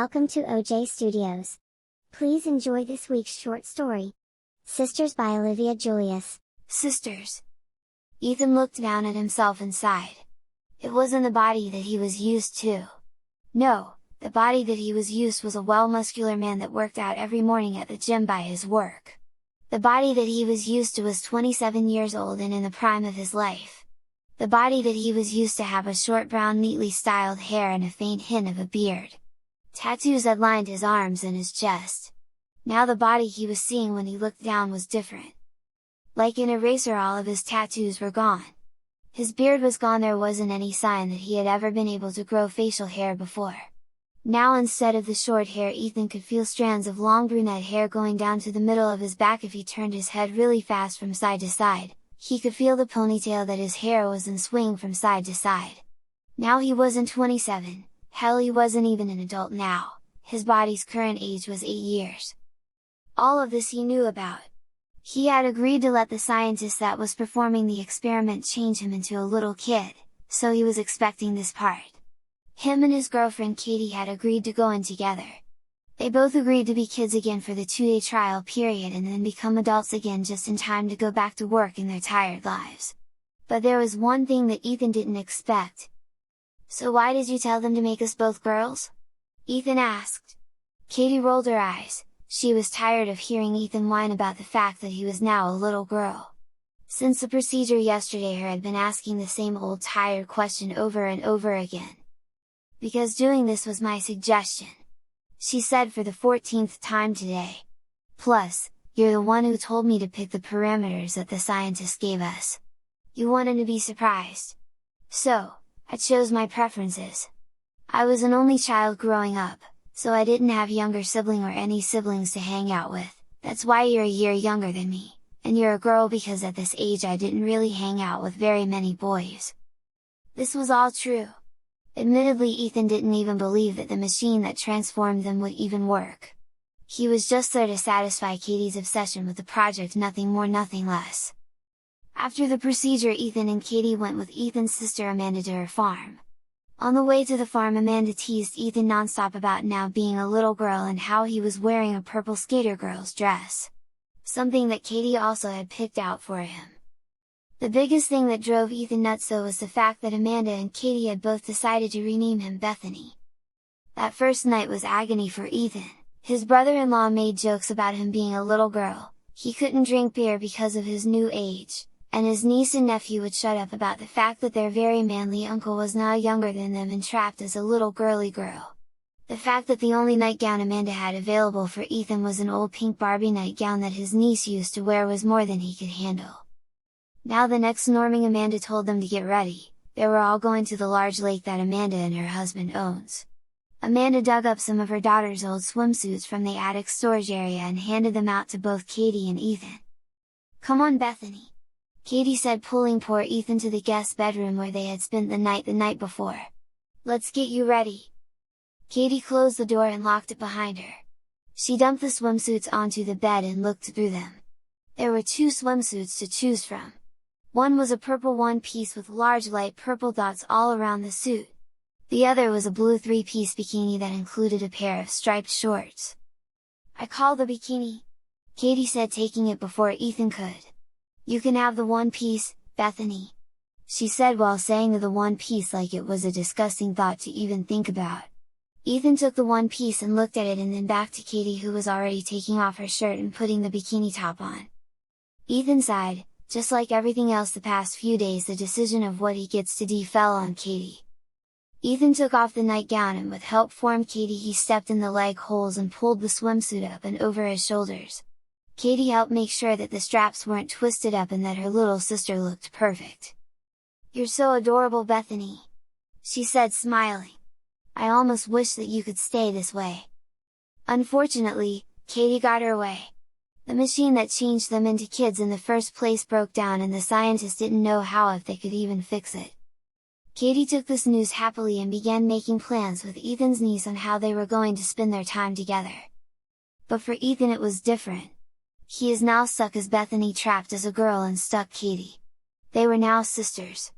Welcome to OJ Studios. Please enjoy this week's short story. Sisters by Olivia Julius. Sisters. Ethan looked down at himself and sighed. It wasn't the body that he was used to. No, the body that he was used was a well-muscular man that worked out every morning at the gym by his work. The body that he was used to was 27 years old and in the prime of his life. The body that he was used to have a short brown neatly styled hair and a faint hint of a beard. Tattoos had lined his arms and his chest. Now the body he was seeing when he looked down was different. Like an eraser, all of his tattoos were gone. His beard was gone, there wasn't any sign that he had ever been able to grow facial hair before. Now instead of the short hair, Ethan could feel strands of long brunette hair going down to the middle of his back. If he turned his head really fast from side to side, he could feel the ponytail that his hair was in swing from side to side. Now he wasn't 27, hell, he wasn't even an adult now, his body's current age was 8 years. All of this he knew about. He had agreed to let the scientist that was performing the experiment change him into a little kid, so he was expecting this part. Him and his girlfriend Katie had agreed to go in together. They both agreed to be kids again for the 2-day trial period and then become adults again just in time to go back to work in their tired lives. But there was one thing that Ethan didn't expect. "So why did you tell them to make us both girls?" Ethan asked. Katie rolled her eyes. She was tired of hearing Ethan whine about the fact that he was now a little girl. Since the procedure yesterday, her had been asking the same old tired question over and over again. "Because doing this was my suggestion," she said for the 14th time today. "Plus, you're the one who told me to pick the parameters that the scientist gave us. You wanted to be surprised. So, I chose my preferences. I was an only child growing up, so I didn't have younger sibling or any siblings to hang out with. That's why you're a year younger than me, and you're a girl because at this age I didn't really hang out with very many boys." This was all true. Admittedly, Ethan didn't even believe that the machine that transformed them would even work. He was just there to satisfy Katie's obsession with the project, nothing more, nothing less. After the procedure, Ethan and Katie went with Ethan's sister Amanda to her farm. On the way to the farm, Amanda teased Ethan nonstop about now being a little girl and how he was wearing a purple skater girl's dress. Something that Katie also had picked out for him. The biggest thing that drove Ethan nuts though was the fact that Amanda and Katie had both decided to rename him Bethany. That first night was agony for Ethan. His brother-in-law made jokes about him being a little girl, he couldn't drink beer because of his new age, and his niece and nephew would shut up about the fact that their very manly uncle was now younger than them and trapped as a little girly girl. The fact that the only nightgown Amanda had available for Ethan was an old pink Barbie nightgown that his niece used to wear was more than he could handle. Now the next morning Amanda told them to get ready. They were all going to the large lake that Amanda and her husband owns. Amanda dug up some of her daughter's old swimsuits from the attic storage area and handed them out to both Katie and Ethan. "Come on, Bethany," Katie said, pulling poor Ethan to the guest bedroom where they had spent the night before. "Let's get you ready." Katie closed the door and locked it behind her. She dumped the swimsuits onto the bed and looked through them. There were 2 swimsuits to choose from. One was a purple one-piece with large light purple dots all around the suit. The other was a blue 3-piece bikini that included a pair of striped shorts. "I call the bikini," Katie said, taking it before Ethan could. "You can have the one-piece, Bethany," she said while saying the one-piece like it was a disgusting thought to even think about. Ethan took the one-piece and looked at it and then back to Katie, who was already taking off her shirt and putting the bikini top on. Ethan sighed. Just like everything else the past few days, the decision of what he gets to do fell on Katie. Ethan took off the nightgown and with help from Katie he stepped in the leg holes and pulled the swimsuit up and over his shoulders. Katie helped make sure that the straps weren't twisted up and that her little sister looked perfect. "You're so adorable, Bethany," she said, smiling. "I almost wish that you could stay this way." Unfortunately, Katie got her way. The machine that changed them into kids in the first place broke down and the scientists didn't know how if they could even fix it. Katie took this news happily and began making plans with Ethan's niece on how they were going to spend their time together. But for Ethan it was different. He is now stuck as Bethany, trapped as a girl, and stuck Katie. They were now sisters.